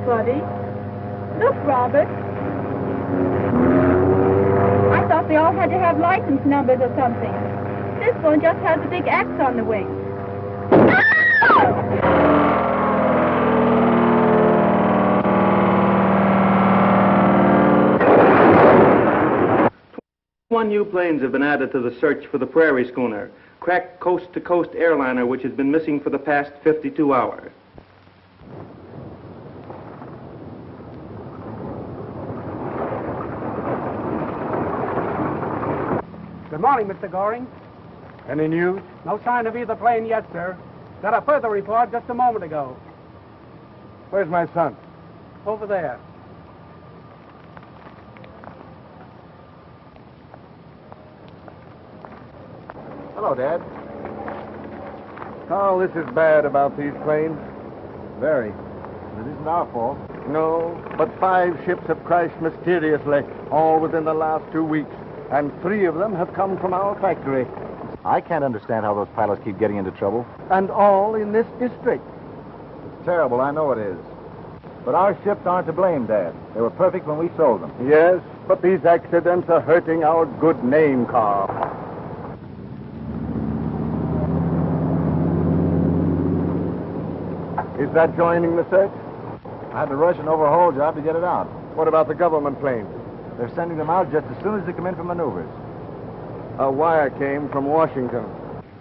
Buddy. Look, Robert. I thought they all had to have license numbers or something. This one just has a big X on the wing. One new planes have been added to the search for the Prairie Schooner, cracked coast-to-coast airliner which has been missing for the past 52 hours. Good morning, Mr. Goring. Any news? No sign of either plane yet, sir. Got a further report just a moment ago. Where's my son? Over there. Hello, Dad. Carl, this is bad about these planes. Very. It isn't our fault. No, but 5 ships have crashed mysteriously, all within the last 2 weeks. And 3 of them have come from our factory. I can't understand how those pilots keep getting into trouble. And all in this district. It's terrible, I know it is. But our ships aren't to blame, Dad. They were perfect when we sold them. Yes, but these accidents are hurting our good name, Carl. Is that joining the search? I had to rush an overhaul job to get it out. What about the government planes? They're sending them out just as soon as they come in for maneuvers. A wire came from Washington,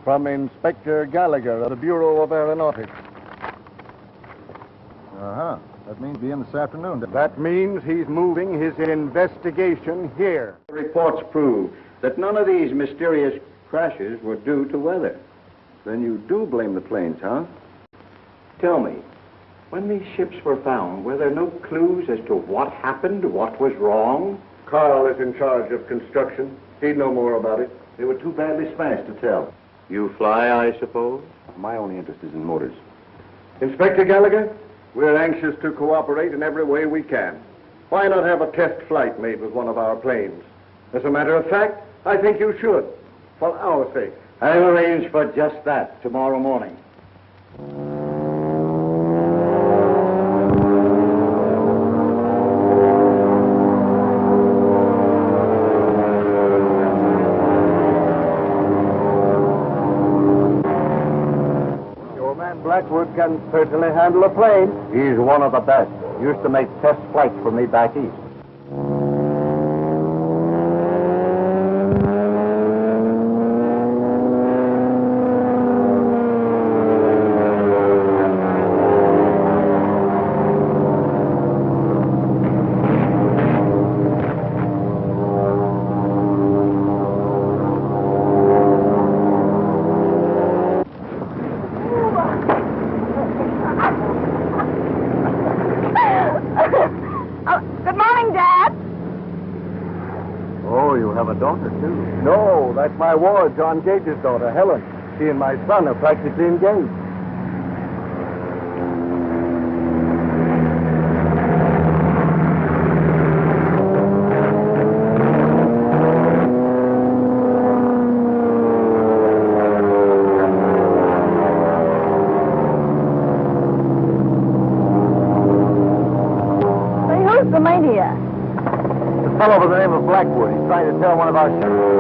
from Inspector Gallagher of the Bureau of Aeronautics. Uh-huh. That means be in this afternoon. That means he's moving his investigation here. Reports prove that none of these mysterious crashes were due to weather. Then you do blame the planes, huh? Tell me, when these ships were found, were there no clues as to what happened, what was wrong? Carl is in charge of construction. He'd know more about it. They were too badly smashed to tell. You fly, I suppose? My only interest is in motors. Inspector Gallagher, we're anxious to cooperate in every way we can. Why not have a test flight made with one of our planes? As a matter of fact, I think you should, for our sake. I'll arrange for just that tomorrow morning. Blackwood can certainly handle a plane. He's one of the best. Used to make test flights for me back east. My ward, John Gage's daughter, Helen. She and my son are practically engaged. Say, who's the maniac? A fellow by the name of Blackwood. He's trying to tell one of our ships.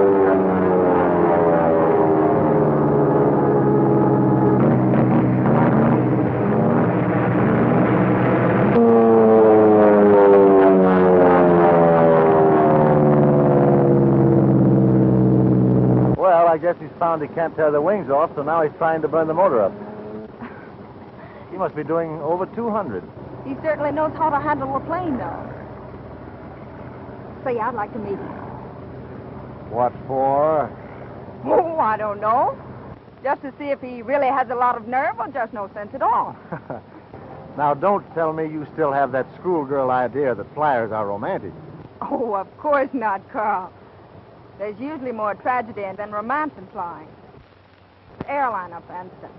I guess he's found he can't tear the wings off, so now he's trying to burn the motor up. He must be doing over 200. He certainly knows how to handle a plane, though. Say, I'd like to meet him. What for? Oh, I don't know. Just to see if he really has a lot of nerve or just no sense at all. Now, don't tell me you still have that schoolgirl idea that flyers are romantic. Oh, of course not, Carl. There's usually more tragedy than romance in flying. Airliner, for instance.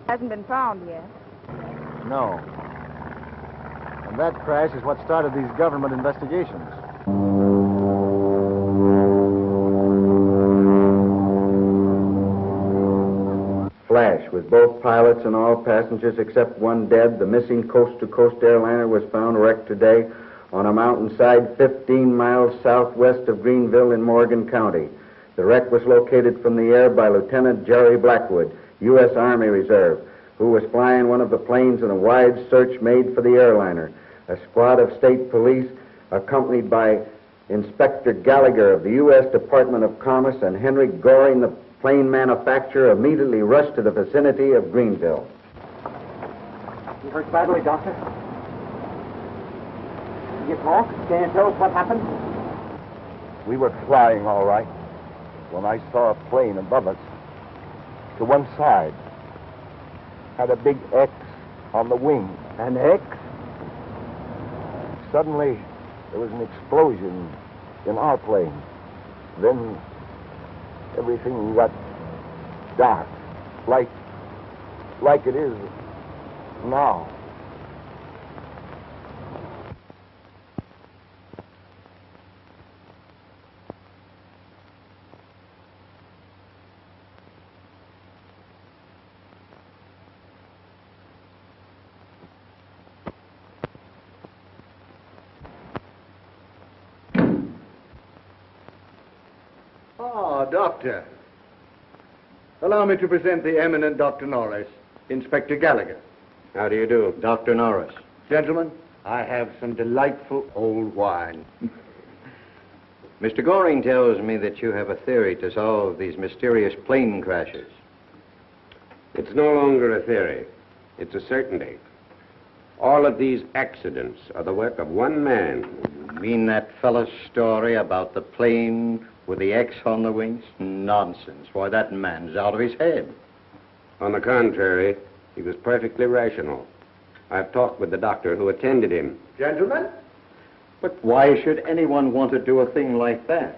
Hasn't been found yet. No. And that crash is what started these government investigations. flash. With both pilots and all passengers except one dead, the missing coast-to-coast airliner was found wrecked today on a mountainside 15 miles southwest of Greenville in Morgan County. The wreck was located from the air by Lieutenant Jerry Blackwood, U.S. Army Reserve, who was flying one of the planes in a wide search made for the airliner. A squad of state police, accompanied by Inspector Gallagher of the U.S. Department of Commerce and Henry Goring, the plane manufacturer, immediately rushed to the vicinity of Greenville. You hurt badly, Doctor? Can you talk? Can you tell us what happened? We were flying all right when I saw a plane above us. To one side had a big X on the wing. An X? Suddenly, there was an explosion in our plane. Then everything got dark, like it is now. Ah, Doctor. Allow me to present the eminent Dr. Norris, Inspector Gallagher. How do you do, Dr. Norris? Gentlemen, I have some delightful old wine. Mr. Goring tells me that you have a theory to solve these mysterious plane crashes. It's no longer a theory. It's a certainty. All of these accidents are the work of one man. You mean that fellow's story about the plane with the X on the wings? Nonsense. Why, that man's out of his head. On the contrary, he was perfectly rational. I've talked with the doctor who attended him. Gentlemen? But why should anyone want to do a thing like that?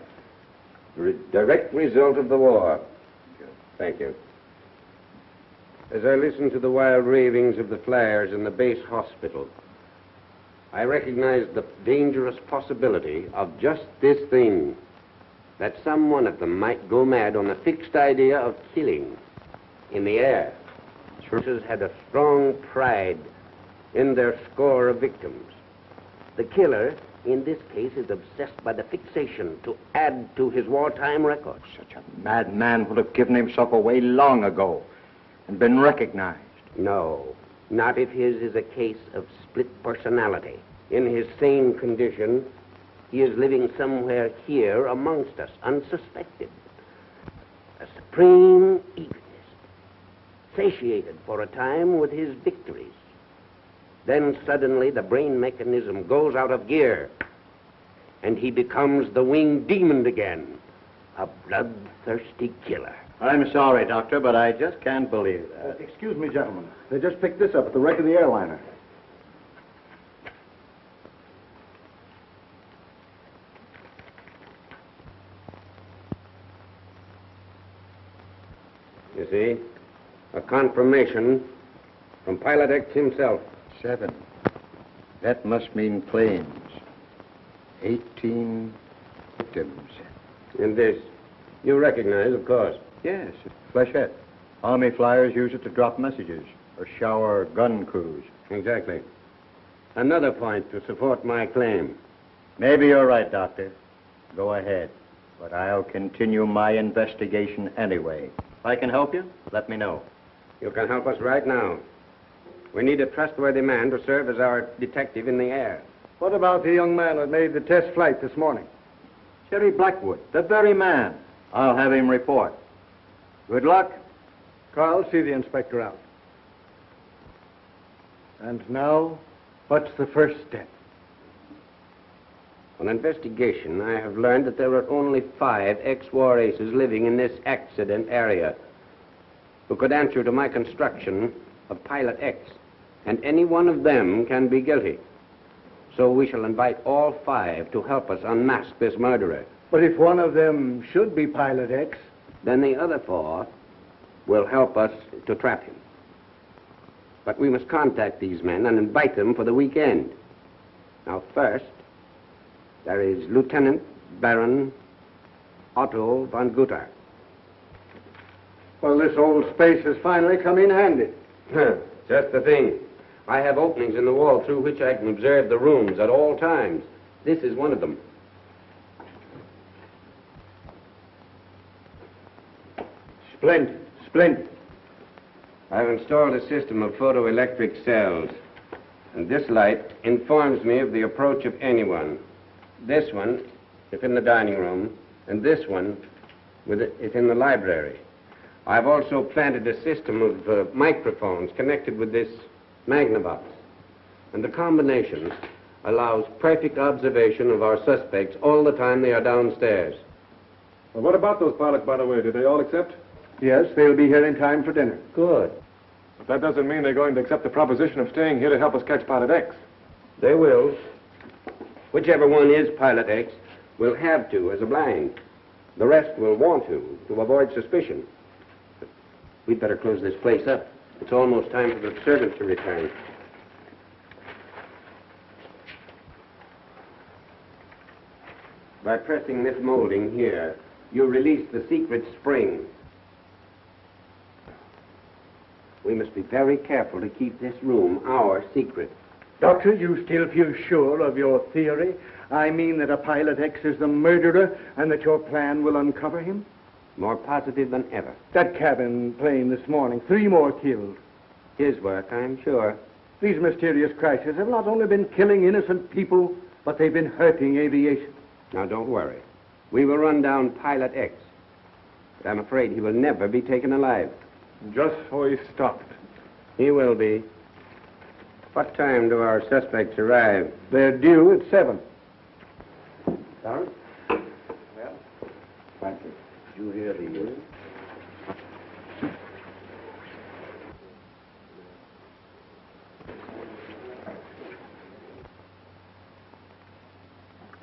Direct result of the war. Thank you. As I listened to the wild ravings of the flyers in the base hospital, I recognized the dangerous possibility of just this thing, that some one of them might go mad on the fixed idea of killing in the air. Churches had a strong pride in their score of victims. The killer, in this case, is obsessed by the fixation to add to his wartime record. Such a madman would have given himself away long ago and been recognized. No, not if his is a case of split personality. In his sane condition, he is living somewhere here amongst us, unsuspected. A supreme egoist, satiated for a time with his victories. Then suddenly the brain mechanism goes out of gear, and he becomes the winged demon again, a bloodthirsty killer. I'm sorry, Doctor, but I just can't believe that. Excuse me, gentlemen. They just picked this up at the wreck of the airliner. You see, a confirmation from Pilot X himself. 7. That must mean planes. 18 victims. And this, you recognize, of course. Yes, flechette. Army flyers use it to drop messages or shower gun crews. Exactly. Another point to support my claim. Maybe you're right, Doctor. Go ahead. But I'll continue my investigation anyway. If I can help you, let me know. You can help us right now. We need a trustworthy man to serve as our detective in the air. What about the young man that made the test flight this morning? Jerry Blackwood, the very man. I'll have him report. Good luck. Carl, see the inspector out. And now, what's the first step? On investigation, I have learned that there are only 5 ex-war aces living in this accident area who could answer to my construction of Pilot X, and any one of them can be guilty. So we shall invite all 5 to help us unmask this murderer. But if one of them should be Pilot X, Then the other 4 will help us to trap him. But we must contact these men and invite them for the weekend. Now, first, there is Lieutenant Baron Otto von Gutter. Well, this old space has finally come in handy. Just the thing. I have openings in the wall through which I can observe the rooms at all times. This is one of them. Splendid, splendid. I've installed a system of photoelectric cells, and this light informs me of the approach of anyone. This one, if in the dining room, and this one, if in the library. I've also planted a system of microphones connected with this Magnavox, and the combination allows perfect observation of our suspects all the time they are downstairs. Well, what about those pilots, by the way? Did they all accept? Yes, they'll be here in time for dinner. Good. But that doesn't mean they're going to accept the proposition of staying here to help us catch Pilot X. They will. Whichever one is Pilot X will have to as a blind. The rest will want to avoid suspicion. But we'd better close this place up. It's almost time for the servant to return. By pressing this molding here, you release the secret spring. We must be very careful to keep this room our secret. Doctor, you still feel sure of your theory? I mean that a Pilot X is the murderer and that your plan will uncover him? More positive than ever. That cabin plane this morning, 3 more killed. His work, I'm sure. These mysterious crashes have not only been killing innocent people, but they've been hurting aviation. Now, don't worry. We will run down Pilot X. But I'm afraid he will never be taken alive. Just so he stopped. He will be. What time do our suspects arrive? They're due at 7. Sorry? Well, Francis, did you hear the...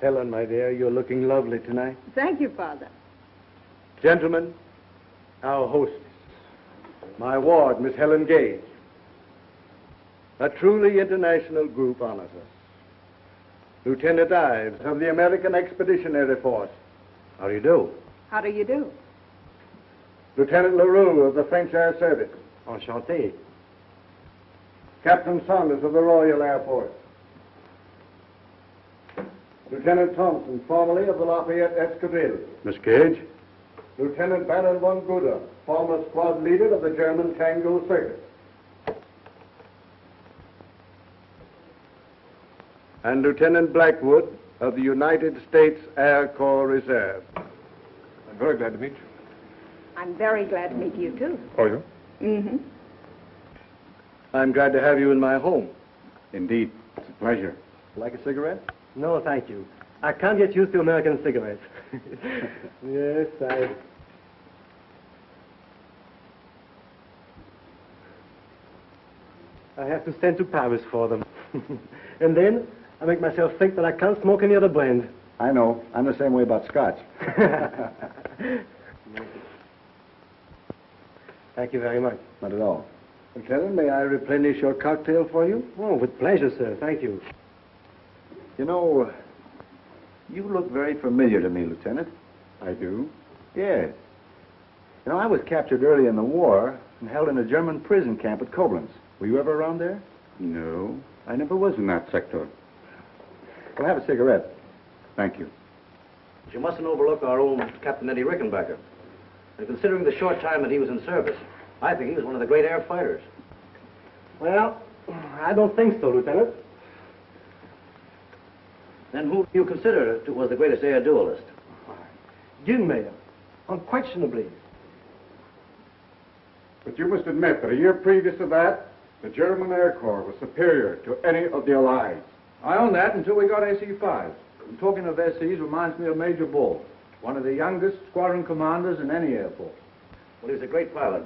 Helen, my dear, you're looking lovely tonight. Thank you, Father. Gentlemen, our hostess, my ward, Miss Helen Gage. A truly international group honors us. Lieutenant Ives of the American Expeditionary Force. How do you do? How do you do? Lieutenant Leroux of the French Air Service. Enchanté. Captain Saunders of the Royal Air Force. Lieutenant Thompson, formerly of the Lafayette Escadrille. Miss Gage? Lieutenant Baron von Guder, former squad leader of the German Tango Circus. And Lieutenant Blackwood of the United States Air Corps Reserve. I'm very glad to meet you. I'm very glad to meet you, too. Oh, you? Mm-hmm. I'm glad to have you in my home. Indeed, it's a pleasure. Like a cigarette? No, thank you. I can't get used to American cigarettes. Yes, I have to send to Paris for them. And then I make myself think that I can't smoke any other brand. I know. I'm the same way about Scotch. Thank you very much. Not at all. Lieutenant, may I replenish your cocktail for you? Oh, with pleasure, sir. Thank you. You know, you look very familiar to me, Lieutenant. I do. Yes. You know, I was captured early in the war and held in a German prison camp at Koblenz. Were you ever around there? No, I never was in that sector. Well, have a cigarette. Thank you. You mustn't overlook our old Captain Eddie Rickenbacker. And considering the short time that he was in service, I think he was one of the great air fighters. Well, I don't think so, Lieutenant. Then who do you consider was the greatest air duelist? Gilmayer, unquestionably. But you must admit that a year previous to that, the German Air Corps was superior to any of the Allies. I own that until we got AC-5s. And talking of SCs reminds me of Major Bull, one of the youngest squadron commanders in any Air Force. Well, he was a great pilot.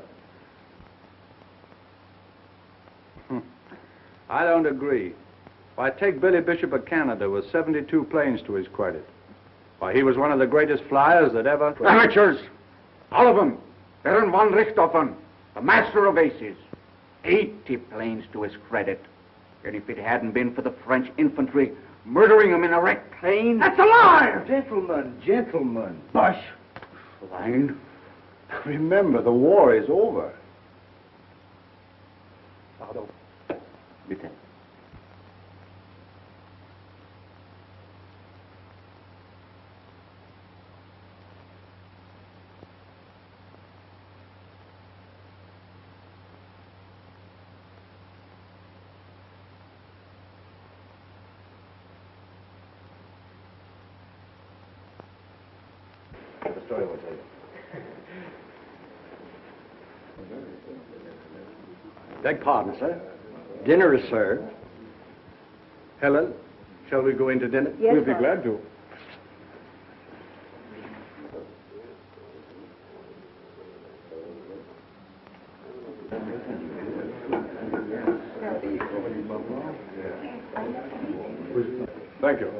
I don't agree. Why, take Billy Bishop of Canada with 72 planes to his credit. Why, he was one of the greatest flyers that ever... Amateurs! All of them! Baron von Richthofen, the master of aces. 80 planes to his credit. And if it hadn't been for the French infantry murdering him in a wrecked plane... That's a lie! Gentlemen, gentlemen. Bosh! Line. Remember, the war is over. Pardon. Lieutenant. The story will tell you. Beg pardon, sir. Dinner is served. Helen, shall we go into dinner? Yes, We'll be sir. glad to. Thank you.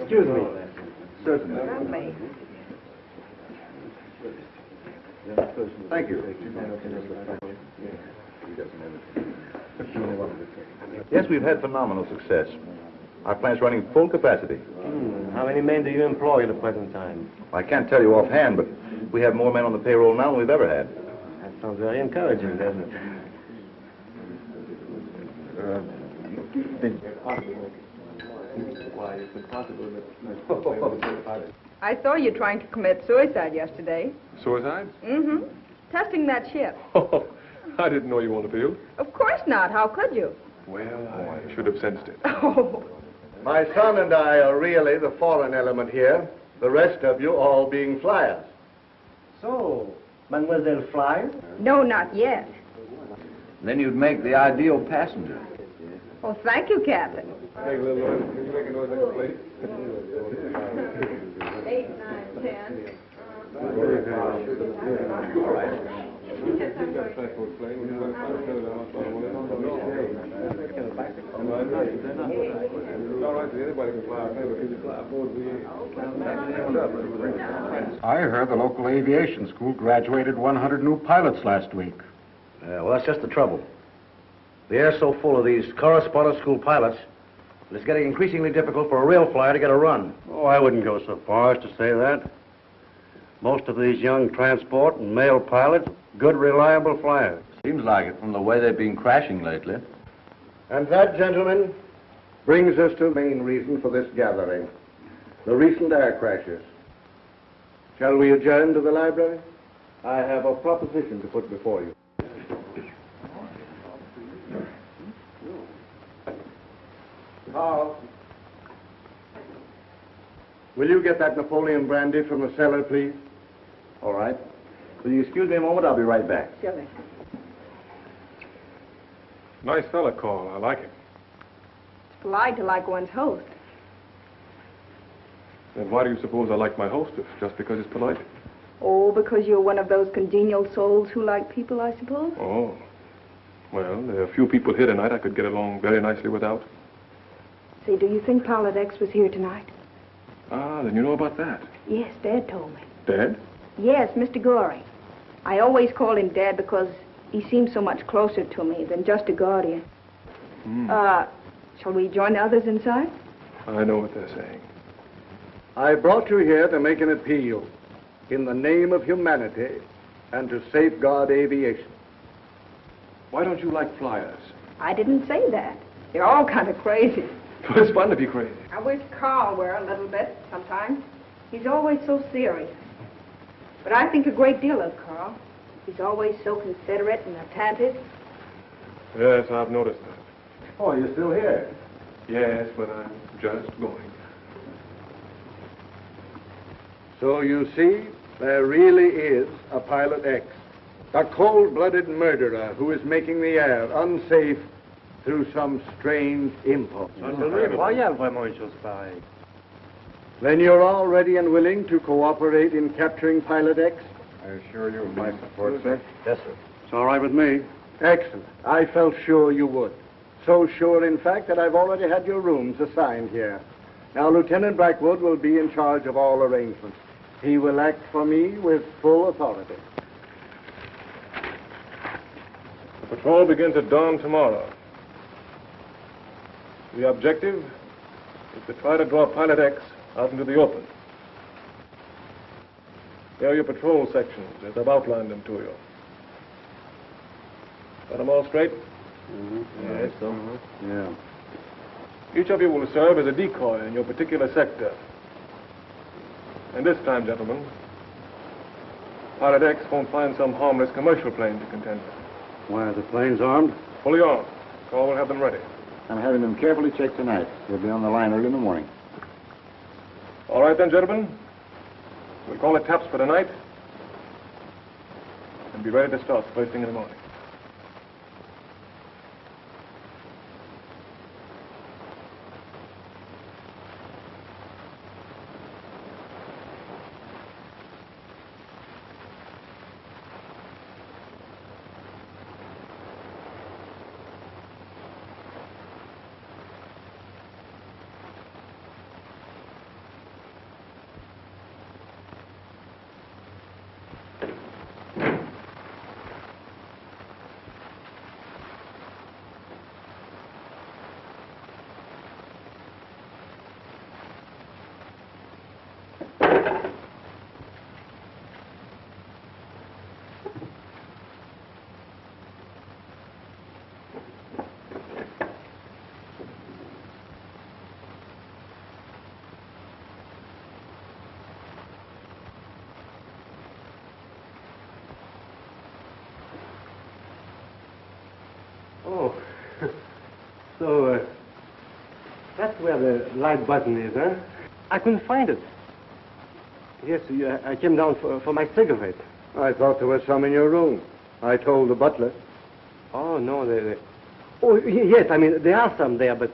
Excuse me. Certainly. Certainly. Thank you. Yes, we've had phenomenal success. Our plant's running full capacity. How many men do you employ at the present time? I can't tell you offhand, but we have more men on the payroll now than we've ever had. That sounds very encouraging, doesn't it? I saw you trying to commit suicide yesterday. Suicide? Mm-hmm. Testing that ship. Oh, I didn't know you were on the field. Of course not. How could you? Well, I should have sensed it. Oh. My son and I are really the foreign element here, the rest of you all being flyers. So, Mademoiselle Flyer? No, not yet. Then you'd make the ideal passenger. Oh, thank you, Captain. Make a little noise. Can you make a noise like a plate? 8, 9, 10. I heard the local aviation school graduated 100 new pilots last week. Well, that's just the trouble. The air's so full of these correspondence school pilots that it's getting increasingly difficult for a real flyer to get a run. Oh, I wouldn't go so far as to say that. Most of these young transport and mail pilots, good, reliable flyers. Seems like it from the way they've been crashing lately. And that, gentlemen, brings us to the main reason for this gathering, the recent air crashes. Shall we adjourn to the library? I have a proposition to put before you. Carl, will you get that Napoleon brandy from the cellar, please? All right. Will you excuse me a moment? I'll be right back. Surely. Nice fella, Carl. I like him. It's polite to like one's host. Then why do you suppose I like my hostess? Just because it's polite? Oh, because you're one of those congenial souls who like people, I suppose? Oh. Well, there are a few people here tonight I could get along very nicely without. Say, do you think Pilot X was here tonight? Ah, then you know about that. Yes, Dad told me. Dad? Yes, Mr. Goring. I always call him Dad because he seems so much closer to me than just a guardian. Shall we join the others inside? I know what they're saying. I brought you here to make an appeal in the name of humanity and to safeguard aviation. Why don't you like flyers? I didn't say that. They're all kind of crazy. Well, it's fun to be crazy. I wish Carl were a little bit sometimes. He's always so serious. But I think a great deal of Carl. He's always so considerate and attentive. Yes, I've noticed that. Oh, you're still here? Yes, but I'm just going. So you see, there really is a Pilot X, a cold-blooded murderer who is making the air unsafe through some strange impulse. Then you're all ready and willing to cooperate in capturing Pilot X? I assure you of my support, sir. Yes, sir. It's all right with me. Excellent. I felt sure you would. So sure, in fact, that I've already had your rooms assigned here. Now, Lieutenant Blackwood will be in charge of all arrangements. He will act for me with full authority. The patrol begins at dawn tomorrow. The objective is to try to draw Pilot X out into the open. There are your patrol sections, as I've outlined them to you. Got them all straight? Yes. Yeah. Each of you will serve as a decoy in your particular sector. And this time, gentlemen, Pilot X won't find some harmless commercial plane to contend with. Why are the planes armed? Fully armed. Carl will have them ready. I'm having them carefully checked tonight. They'll be on the line early in the morning. All right then, gentlemen. We'll call it taps for tonight. And be ready to start first thing in the morning. So, that's where the light button is, huh? I couldn't find it. Yes, I came down for my cigarette. I thought there was some in your room. I told the butler. Oh, no, Oh, yes, I mean, there are some there, but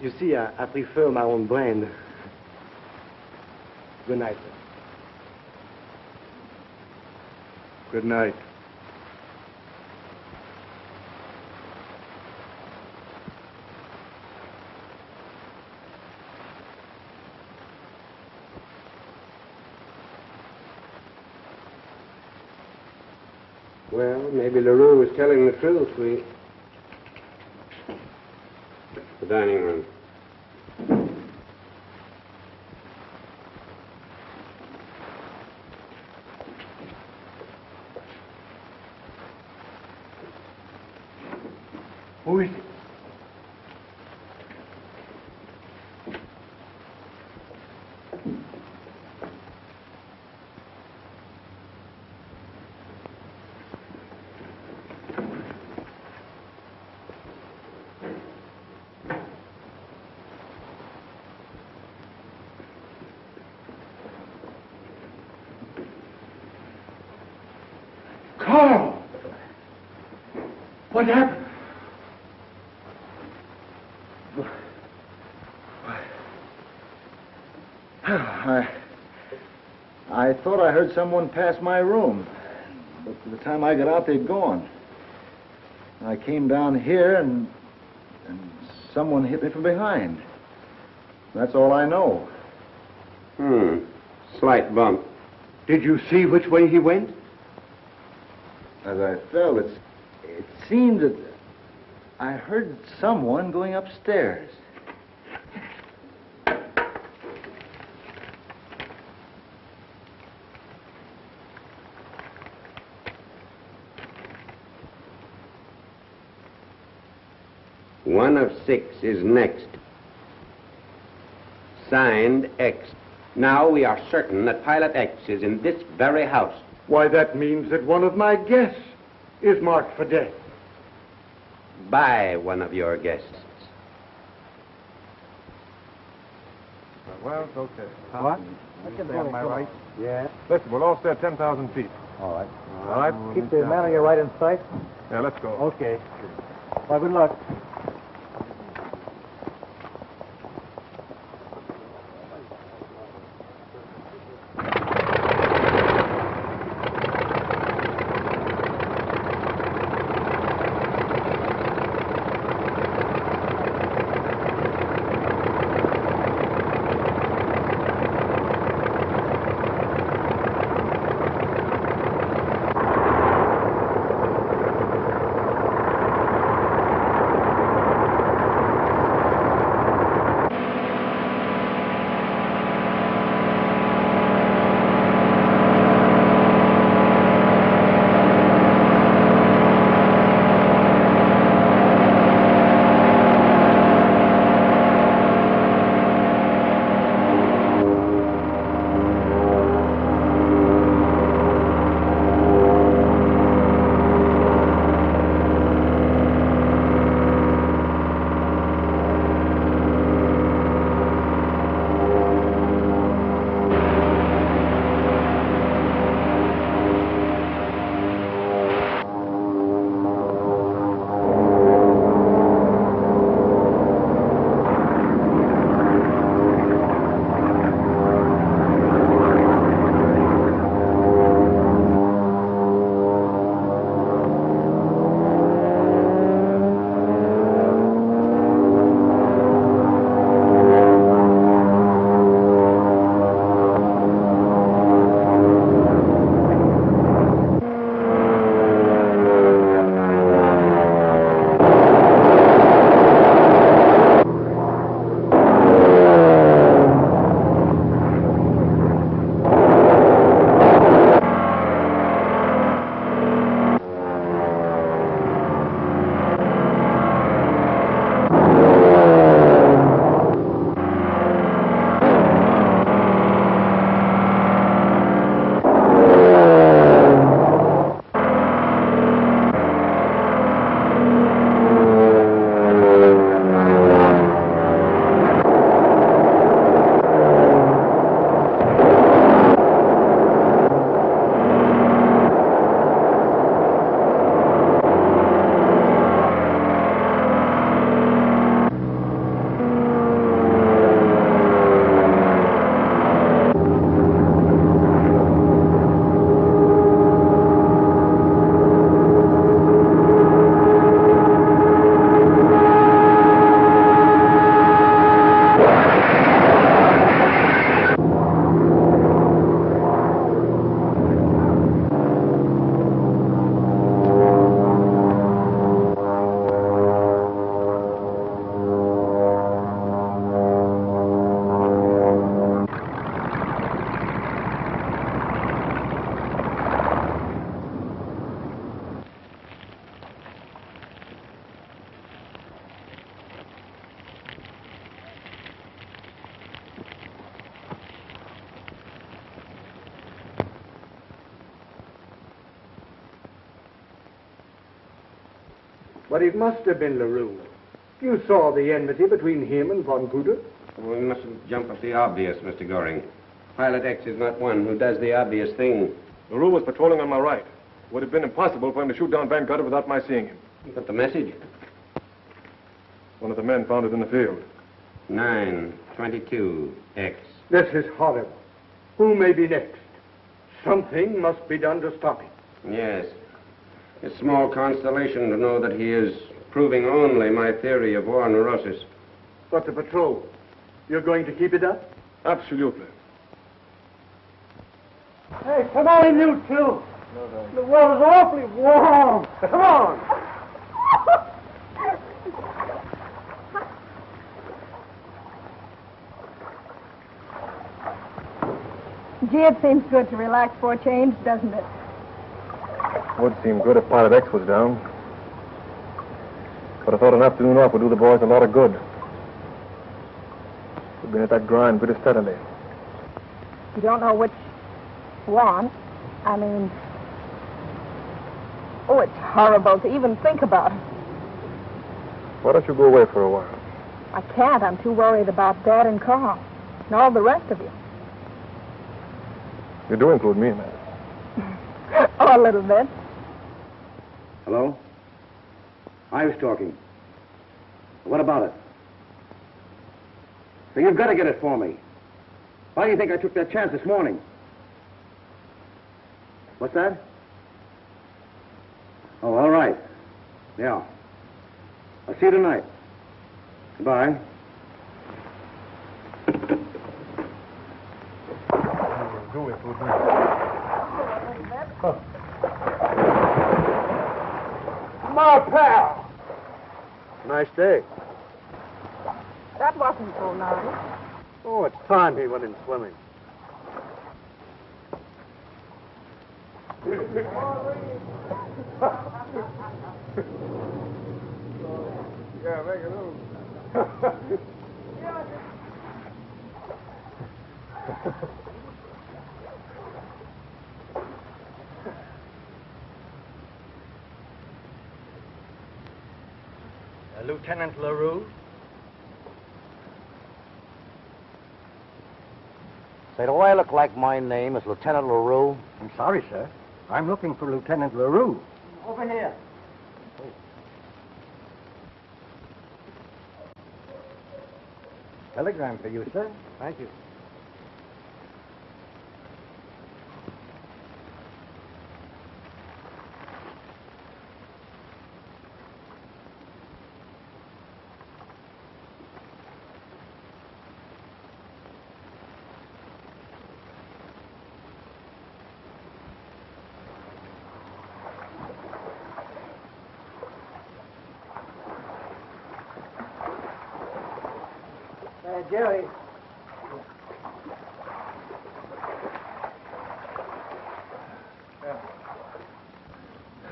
you see, I prefer my own brand. Good night, sir. Good night. Well, maybe LaRue was telling the truth. The dining room. Who is it? Carl! What happened? I thought I heard someone pass my room, but by the time I got out, they'd gone. I came down here, and someone hit me from behind. That's all I know. Slight bump. Did you see which way he went? As I fell, it seemed that I heard someone going upstairs. One of 6 is next. Signed X. Now we are certain that Pilot X is in this very house. Why, that means that one of my guests is marked for death. By one of your guests. Well, it's okay. What? Am I right? Yeah. Listen, we'll all stay at 10,000 feet. All right. All right? Keep the man on your right in sight. Yeah, let's go. Okay. Well, good luck. But it must have been LaRue. You saw the enmity between him and von Guder. We mustn't jump at the obvious, Mr. Goring. Pilot X is not one who does the obvious thing. LaRue was patrolling on my right. It would have been impossible for him to shoot down Van Gutter without my seeing him. But the message? One of the men found it in the field. 922 X. This is horrible. Who may be next? Something must be done to stop him. Yes. A small consolation to know that he is proving only my theory of war neurosis. But the patrol, you're going to keep it up? Absolutely. Hey, come on, you two. The water's awfully warm. Come on. Gee, it seems good to relax for a change, doesn't it? Would seem good if Pilot X was down. But I thought an afternoon off would do the boys a lot of good. We've been at that grind pretty steadily. You don't know which one. I mean... Oh, it's horrible to even think about it. Why don't you go away for a while? I can't. I'm too worried about Dad and Carl. And all the rest of you. You do include me in that. Oh, a little bit. Hello? I was talking. What about it? So you've got to get it for me. Why do you think I took that chance this morning? What's that? Oh, all right. Yeah. I'll see you tonight. Goodbye. Do it with me. My pal! Nice day. That wasn't so nice. Oh, it's time he went in swimming. Yeah, make it move. Lieutenant LaRue? Say, do I look like my name is Lieutenant LaRue? I'm sorry, sir. I'm looking for Lieutenant LaRue. Over here. Telegram for you, sir. Thank you. Jerry.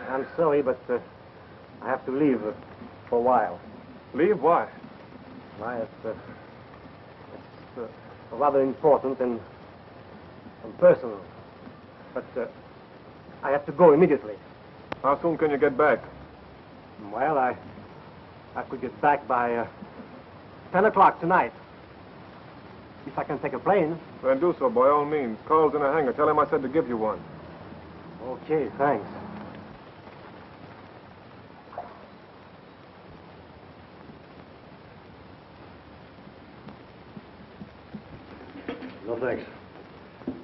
I'm sorry, but I have to leave for a while. Leave? Why? Why, it's rather important and personal. But I have to go immediately. How soon can you get back? Well, I could get back by 10 o'clock tonight. If I can take a plane. Then do so, by all means. Carl's in a hangar. Tell him I said to give you one. Okay, thanks. No, thanks.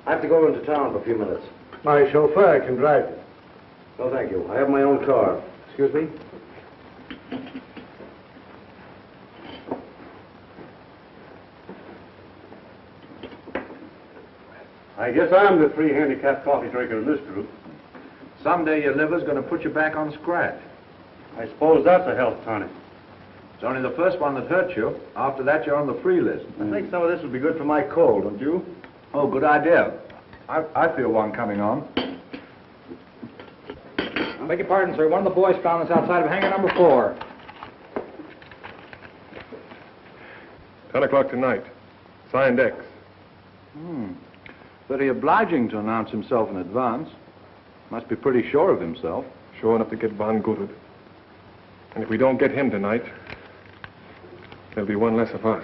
I have to go into town for a few minutes. My chauffeur can drive you. No, thank you. I have my own car. Excuse me? I guess I'm the free handicapped coffee drinker in this group. Someday your liver's going to put you back on scratch. I suppose that's a health tonic. It's only the first one that hurts you. After that, you're on the free list. I think some of this would be good for my cold, don't you? Oh, good idea. I feel one coming on. I beg your pardon, sir. One of the boys found us outside of hangar number 4. 10 o'clock tonight. Signed X. Very obliging to announce himself in advance. Must be pretty sure of himself. Sure enough to get Von Guttert. And if we don't get him tonight, there'll be one less of us.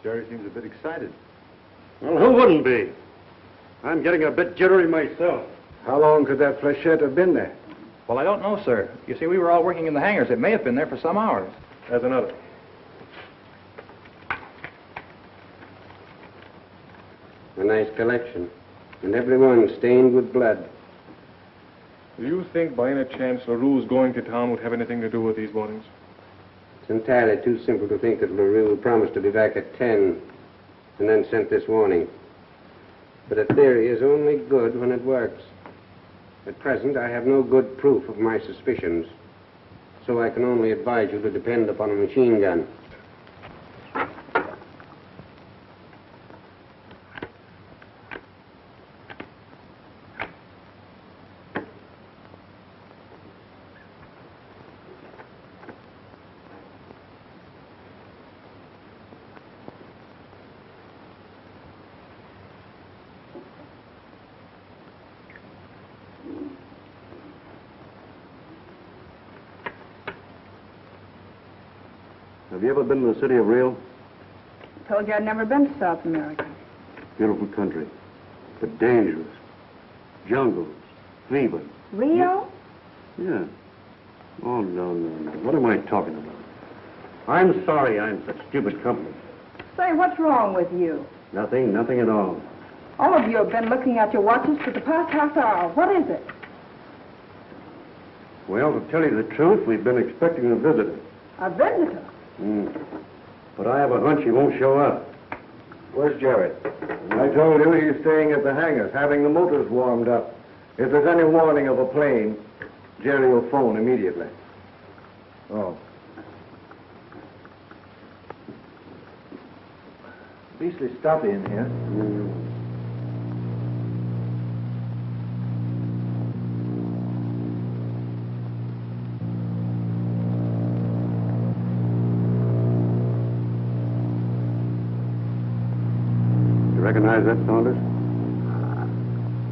Jerry seems a bit excited. Well, who wouldn't be? I'm getting a bit jittery myself. How long could that flechette have been there? Well, I don't know, sir. You see, we were all working in the hangars. It may have been there for some hours. There's another. A nice collection. And every one stained with blood. Do you think by any chance LaRue's going to town would have anything to do with these warnings? It's entirely too simple to think that LaRue promised to be back at 10 and then sent this warning. But a theory is only good when it works. At present, I have no good proof of my suspicions, so I can only advise you to depend upon a machine gun. Have you ever been to the city of Rio? Told you I'd never been to South America. Beautiful country, but dangerous. Jungles, fever. Rio? Yeah. Oh, no. What am I talking about? I'm sorry I'm such stupid company. Say, what's wrong with you? Nothing at all. All of you have been looking at your watches for the past half hour. What is it? Well, to tell you the truth, we've been expecting a visitor. A visitor? But I have a hunch he won't show up. Where's Jerry? I told you he's staying at the hangars, having the motors warmed up. If there's any warning of a plane, Jerry will phone immediately. Oh. Beastly stuffy in here. Recognize that, Saunders?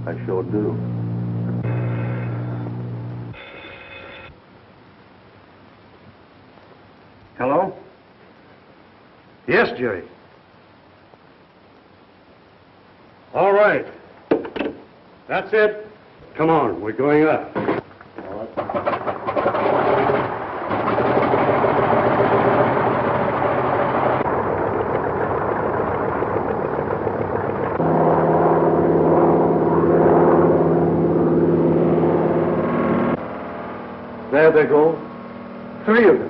I sure do. Hello? Yes, Jerry. All right. That's it. Come on, we're going up. There they go. 3 of them.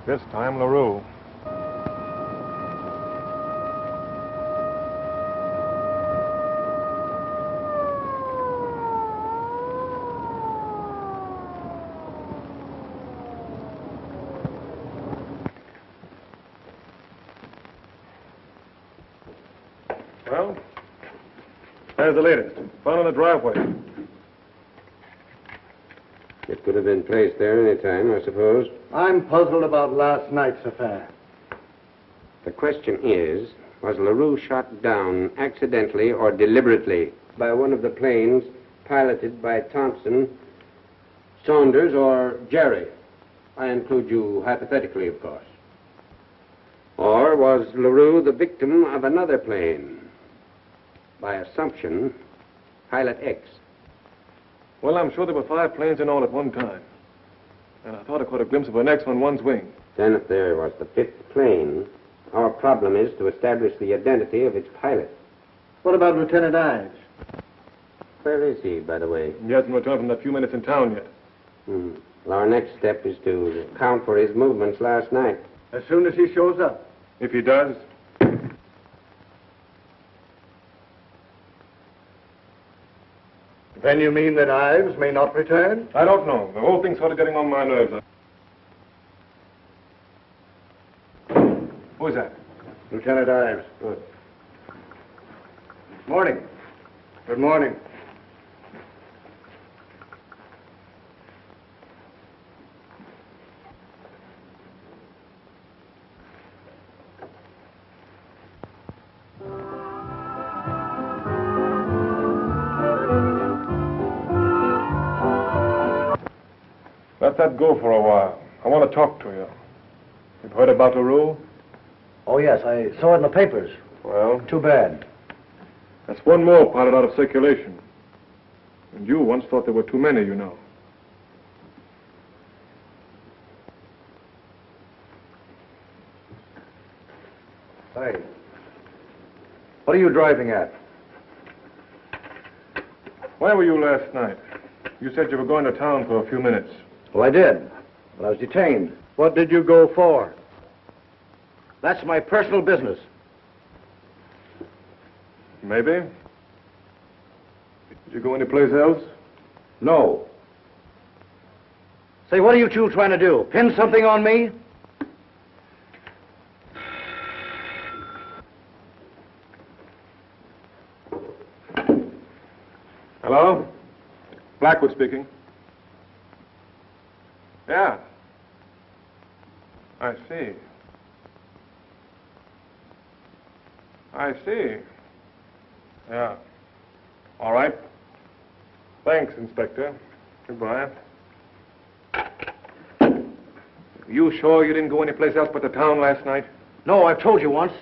This time, LaRue. There's the latest. Found in the driveway. It could have been placed there any time, I suppose. I'm puzzled about last night's affair. The question is, was LaRue shot down accidentally or deliberately by one of the planes piloted by Thompson, Saunders, or Jerry? I include you hypothetically, of course. Or was LaRue the victim of another plane? By assumption, Pilot X. Well, I'm sure there were 5 planes in all at one time. And I thought I caught a glimpse of an X on one's wing. Then if there was the 5th plane, our problem is to establish the identity of its pilot. What about Lieutenant Ives? Where is he, by the way? He hasn't returned from that few minutes in town yet. Well, our next step is to account for his movements last night. As soon as he shows up. If he does, Then you mean that Ives may not return? I don't know. The whole thing's sort of getting on my nerves. Who is that? Lieutenant Ives. Good. Morning. Good morning. Let that go for a while. I want to talk to you. You've heard about LaRue? Oh, yes, I saw it in the papers. Well? Too bad. That's one more pilot out of circulation. And you once thought there were too many, you know. Hey. What are you driving at? Where were you last night? You said you were going to town for a few minutes. Well, I did, but I was detained. What did you go for? That's my personal business. Maybe. Did you go anyplace else? No. Say, what are you two trying to do? Pin something on me? Hello? Blackwood speaking. Yeah. I see. I see. Yeah. All right. Thanks, Inspector. Goodbye. You sure you didn't go anyplace else but the town last night? No, I've told you once.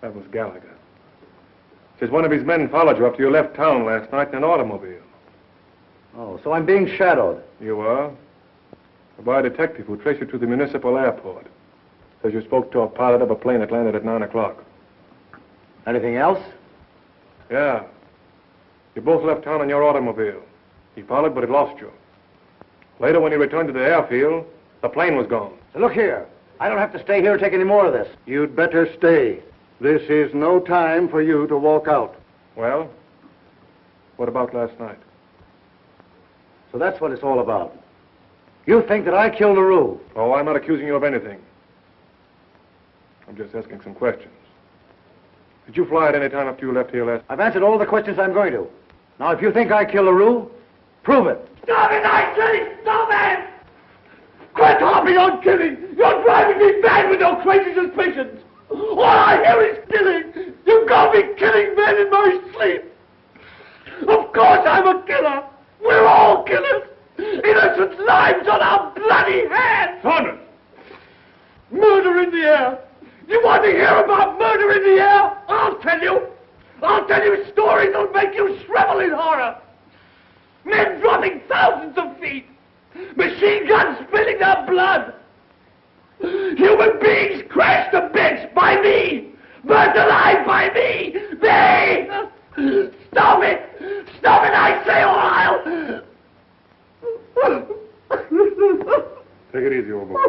That was Gallagher. Says one of his men followed you after you left town last night in an automobile. Oh, so I'm being shadowed. You are? By a detective who traced you to the municipal airport. Says you spoke to a pilot of a plane that landed at 9 o'clock. Anything else? Yeah. You both left town in your automobile. He followed, but it lost you. Later, when he returned to the airfield, the plane was gone. So look here. I don't have to stay here and take any more of this. You'd better stay. This is no time for you to walk out. Well, what about last night? So that's what it's all about. You think that I killed LaRue? Oh, I'm not accusing you of anything. I'm just asking some questions. Did you fly at any time after you left here last? I've answered all the questions I'm going to. Now, if you think I killed LaRue, prove it. Stop it, I say! Stop it! Quit harping on killing! You're driving me mad with your crazy suspicions! All I hear is killing! You got me killing men in my sleep! Of course I'm a killer! We're all killers! Innocent lives on our bloody hands! Saunders! Murder in the air! You want to hear about murder in the air? I'll tell you! I'll tell you stories that'll make you shrivel in horror! Men dropping thousands of feet! Machine guns spilling their blood! Human beings crashed to bits by me! Burnt alive by me! They! Stop it! Stop it, I say, or I'll... Take it easy, old boy.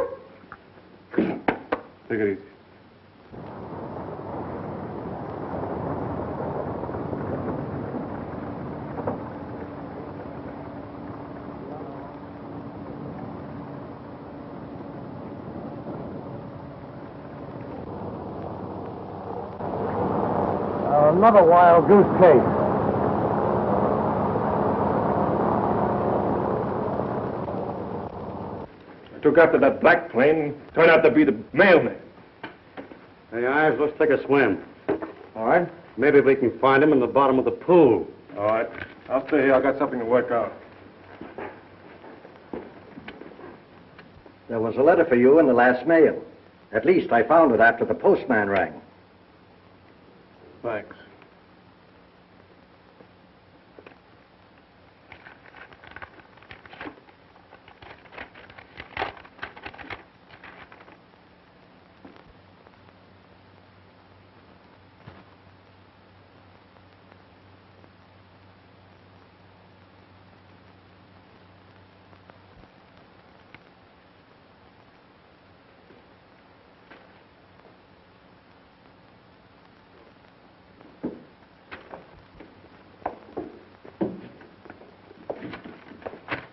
Take it easy. Another wild goose chase. I took after that black plane. Turned out to be the mailman. Hey, Ives, let's take a swim. All right? Maybe we can find him in the bottom of the pool. All right. I'll stay here. I got something to work out. There was a letter for you in the last mail. At least I found it after the postman rang. Thanks.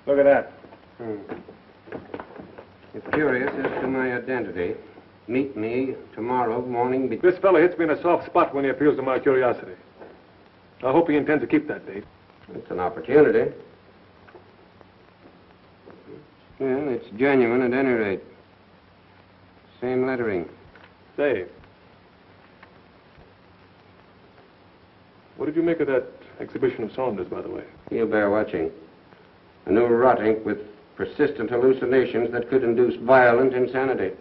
Look at that. If curious as to my identity, meet me tomorrow morning. This fellow hits me in a soft spot when he appeals to my curiosity. I hope he intends to keep that date. It's an opportunity. Well, it's genuine at any rate. Same lettering. Say, what did you make of that exhibition of Saunders, by the way? You bear watching. A new rot ink with persistent hallucinations that could induce violent insanity.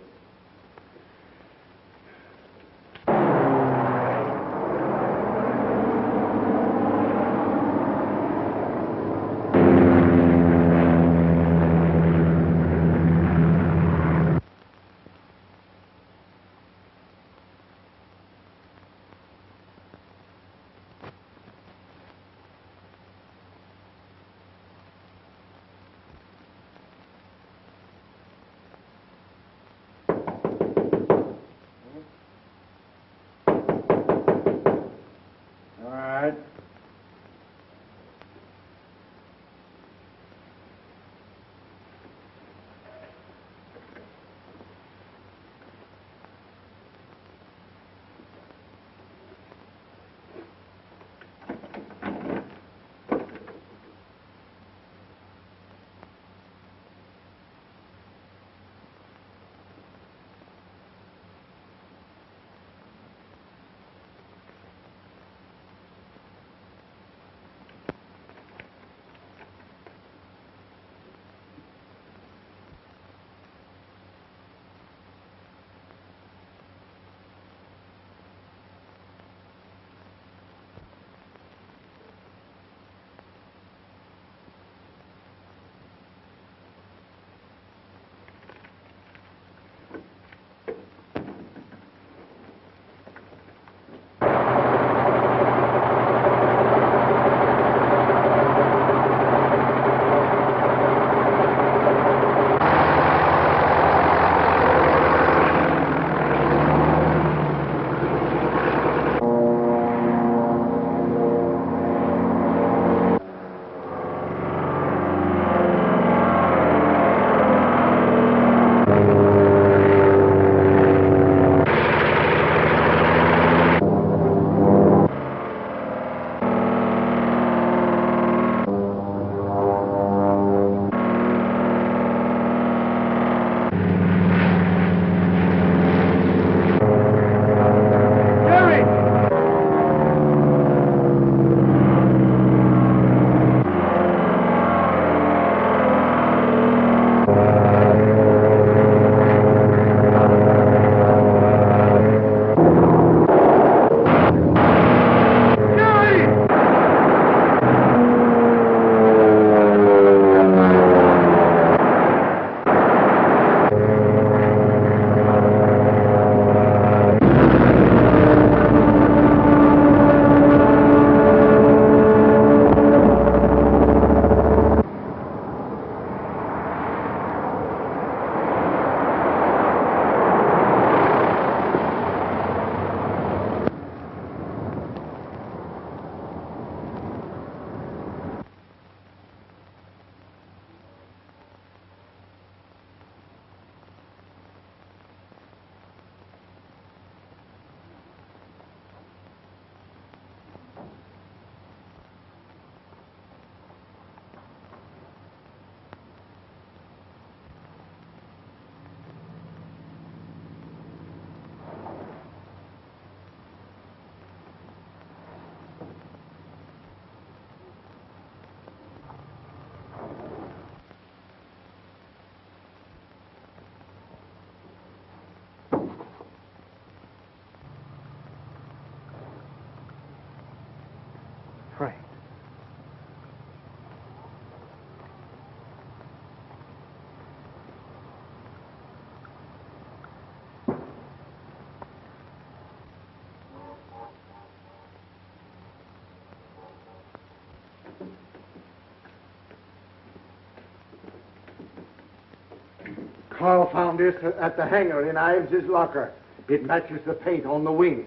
Carl found this at the hangar in Ives' locker. It matches the paint on the wing.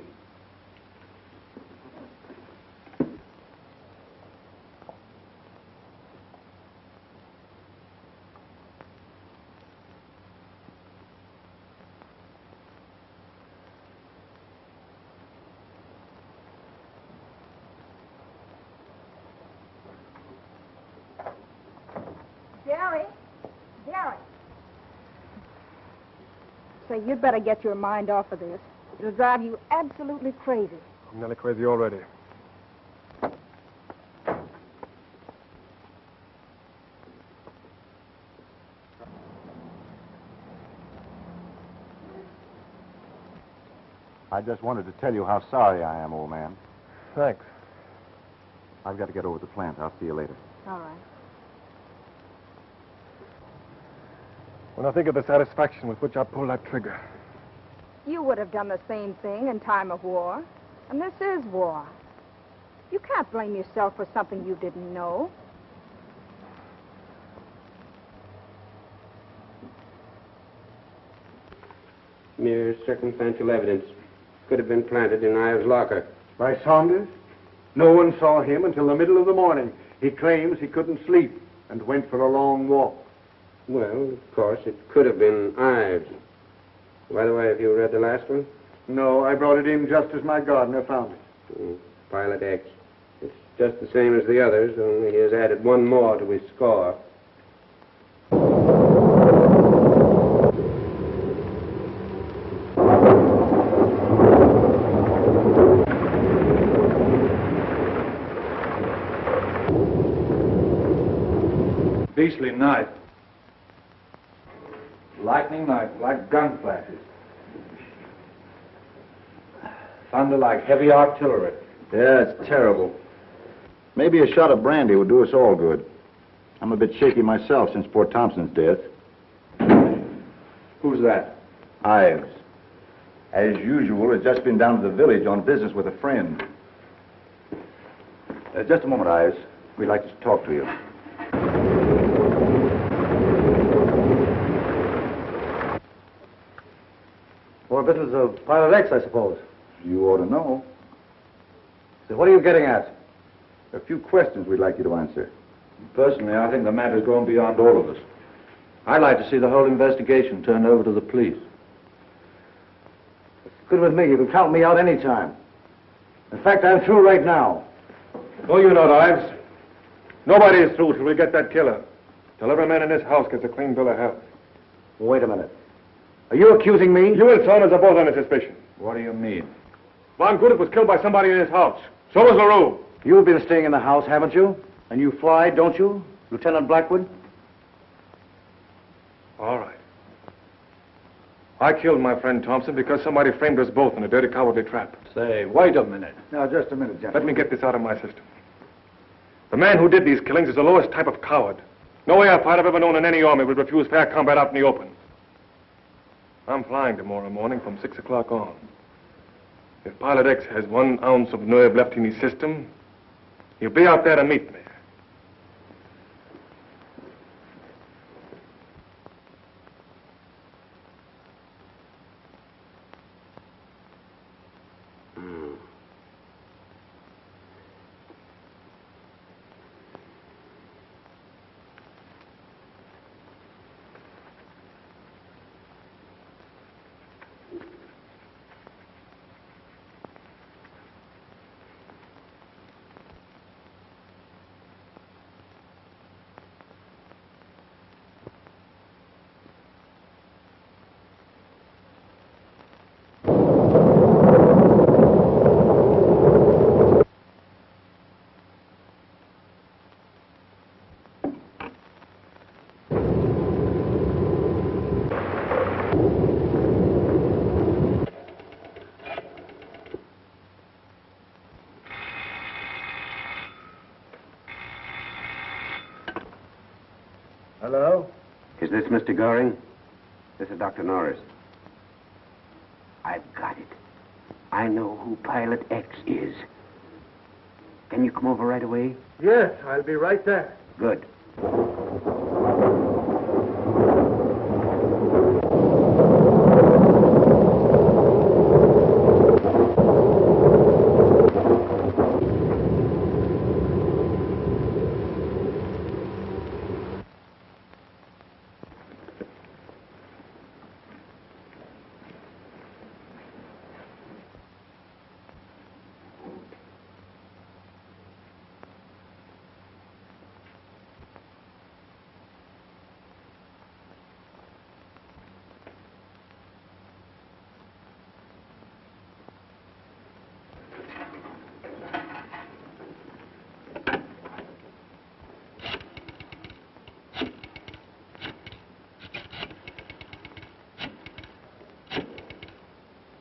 Gary. Say, you'd better get your mind off of this. It'll drive you absolutely crazy. I'm nearly crazy already. I just wanted to tell you how sorry I am, old man. Thanks. I've got to get over to the plant. I'll see you later. All right. When I think of the satisfaction with which I pulled that trigger. You would have done the same thing in time of war. And this is war. You can't blame yourself for something you didn't know. Mere circumstantial evidence. Could have been planted in Ives' locker. By Saunders? No one saw him until the middle of the morning. He claims he couldn't sleep and went for a long walk. Well, of course, it could have been Ives. By the way, have you read the last one? No, I brought it in just as my gardener found it. Pilot X. It's just the same as the others, only he has added one more to his score. Beastly night. Lightning like gun flashes. Thunder like heavy artillery. Yeah, it's terrible. Maybe a shot of brandy would do us all good. I'm a bit shaky myself since poor Thompson's death. Who's that? Ives. As usual, has just been down to the village on business with a friend. Just a moment, Ives. We'd like to talk to you. More business of Pilot X, I suppose. You ought to know. So what are you getting at? A few questions we'd like you to answer. Personally, I think the matter's gone beyond all of us. I'd like to see the whole investigation turned over to the police. Good with me. You can count me out any time. In fact, I'm through right now. No, you're not, Ives. Nobody is through till we get that killer. Till every man in this house gets a clean bill of health. Wait a minute. Are you accusing me? You and Saunders are both under suspicion. What do you mean? Von Gudik was killed by somebody in his house. So was LaRue. You've been staying in the house, haven't you? And you fly, don't you, Lieutenant Blackwood? All right. I killed my friend Thompson because somebody framed us both in a dirty, cowardly trap. Say, wait a minute. Now, just a minute, gentlemen. Let me get this out of my system. The man who did these killings is the lowest type of coward. No airfighter I've ever known in any army would refuse fair combat out in the open. I'm flying tomorrow morning from 6 o'clock on. If Pilot X has 1 ounce of nerve left in his system, he'll be out there to meet me. Hello? Is this Mr. Goring? This is Dr. Norris. I've got it. I know who Pilot X is. Can you come over right away? Yes, I'll be right there. Good.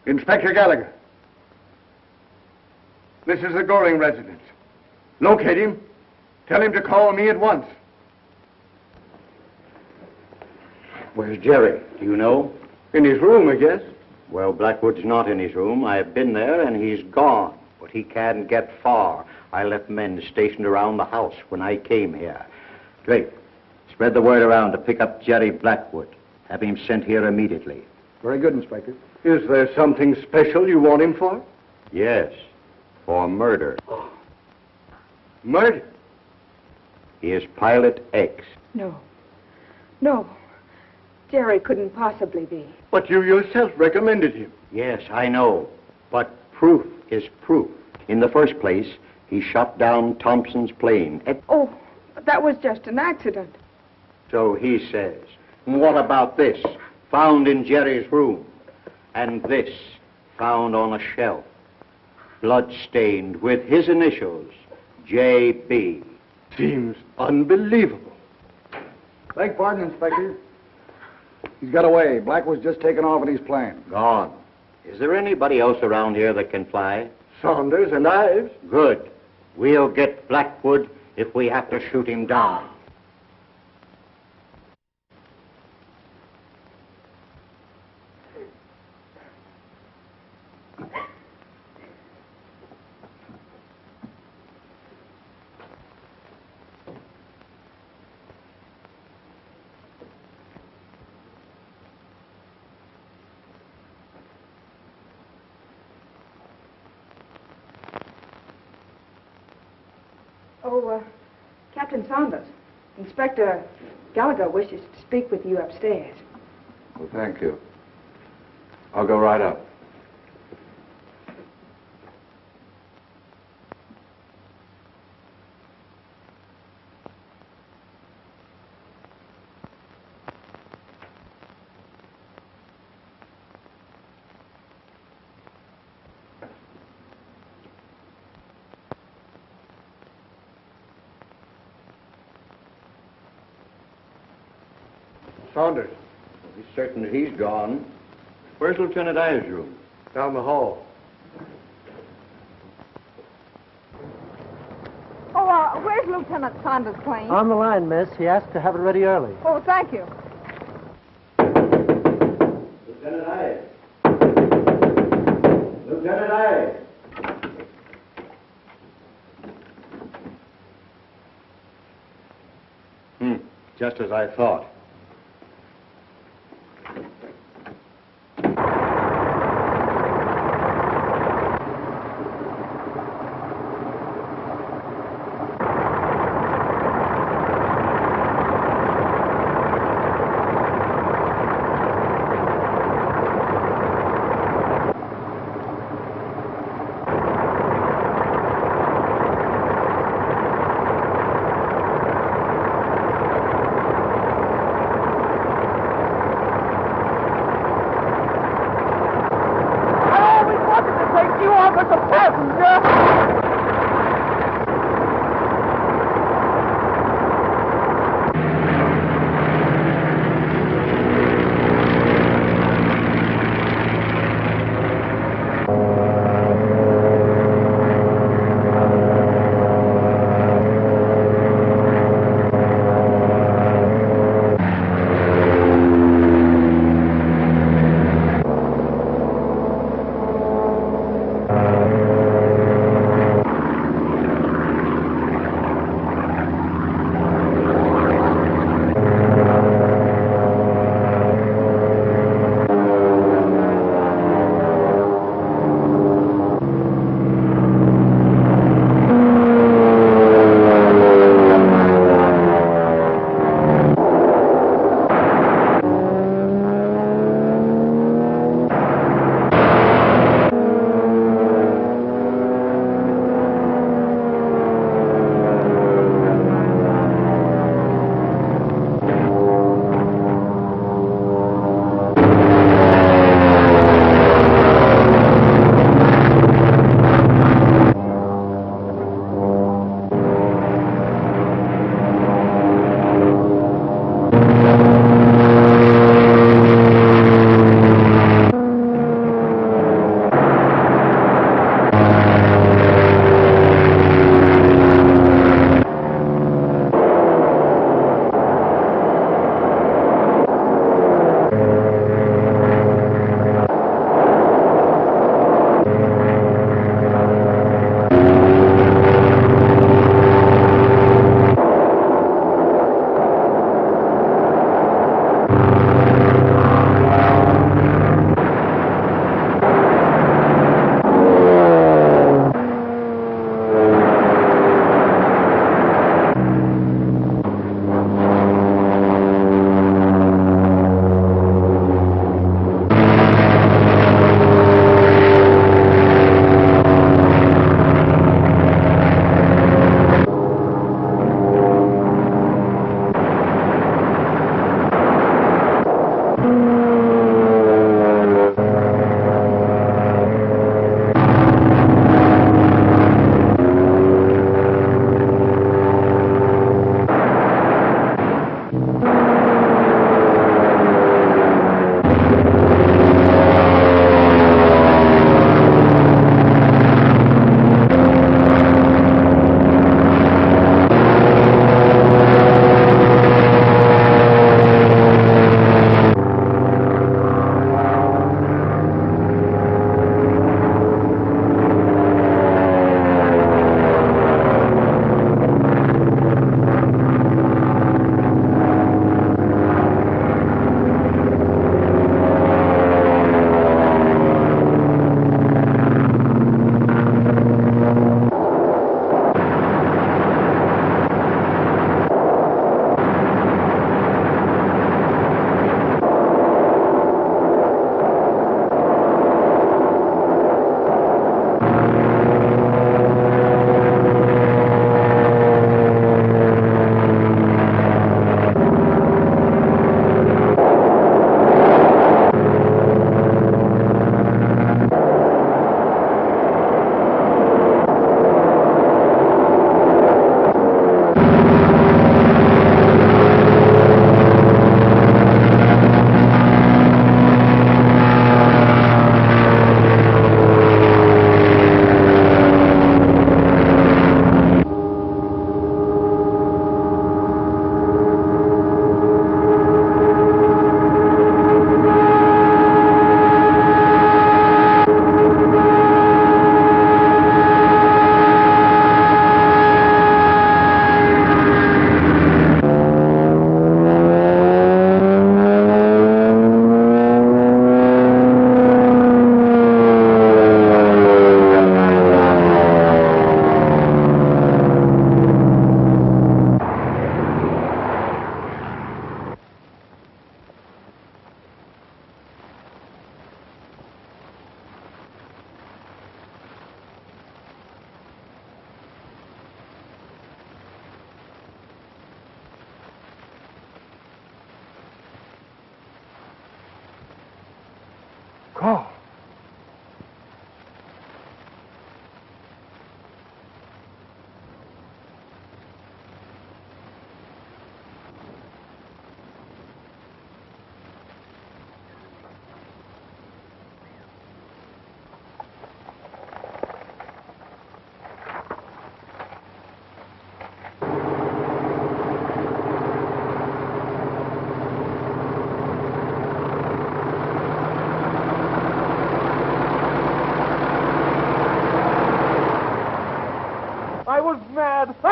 Inspector Gallagher. This is the Goring residence. Locate him. Tell him to call me at once. Where's Jerry? Do you know? In his room, I guess. Well, Blackwood's not in his room. I've been there, and he's gone. But he can't get far. I left men stationed around the house when I came here. Drake, spread the word around to pick up Jerry Blackwood. Have him sent here immediately. Very good, Inspector. Is there something special you want him for? Yes, for murder. Murder? He is Pilot X. No. No. Jerry couldn't possibly be. But you yourself recommended him. Yes, I know. But proof is proof. In the first place, he shot down Thompson's plane. Oh, that was just an accident. So he says. And what about this? Found in Jerry's room. And this, found on a shelf. Blood-stained with his initials, J.B. Seems unbelievable. Beg pardon, Inspector. He's got away. Blackwood's just taken off in his plane. Gone. Is there anybody else around here that can fly? Saunders and Ives. Good. We'll get Blackwood if we have to shoot him down. Captain Saunders, Inspector Gallagher wishes to speak with you upstairs. Well, thank you. I'll go right up. Saunders. He's certain that he's gone. Where's Lieutenant Ives' room? Down the hall. Oh, where's Lieutenant Saunders' plane? On the line, miss. He asked to have it ready early. Oh, thank you. Lieutenant Ives. Lieutenant Ives. Just as I thought.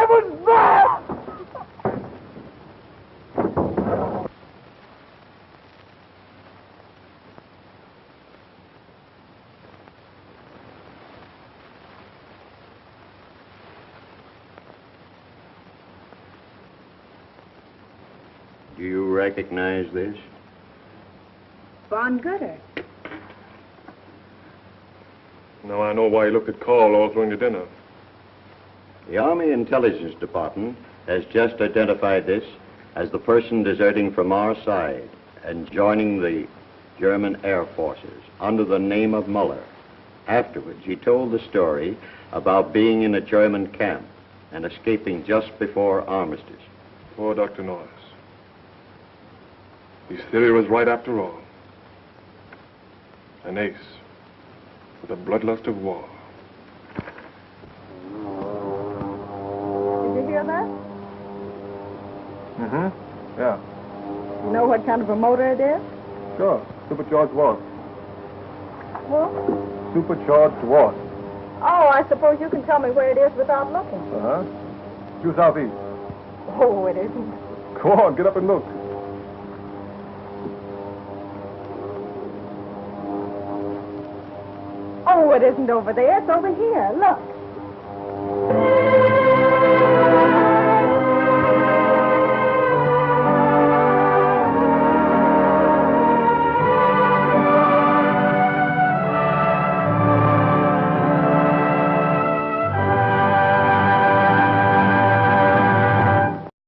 I was there! Do you recognize this? Von Gooder. Now I know why you looked at Carl all during the dinner. The Army Intelligence Department has just identified this as the person deserting from our side and joining the German Air Forces under the name of Muller. Afterwards, he told the story about being in a German camp and escaping just before armistice. Poor Dr. Norris. His theory was right after all. An ace with the bloodlust of war. Did you hear that? Mm-hmm. Yeah. You know what kind of a motor it is? Sure. Supercharged war. What? Supercharged war. Oh, I suppose you can tell me where it is without looking. Uh-huh. Due southeast. Oh, it isn't. Go on, get up and look. Oh, it isn't over there. It's over here. Look.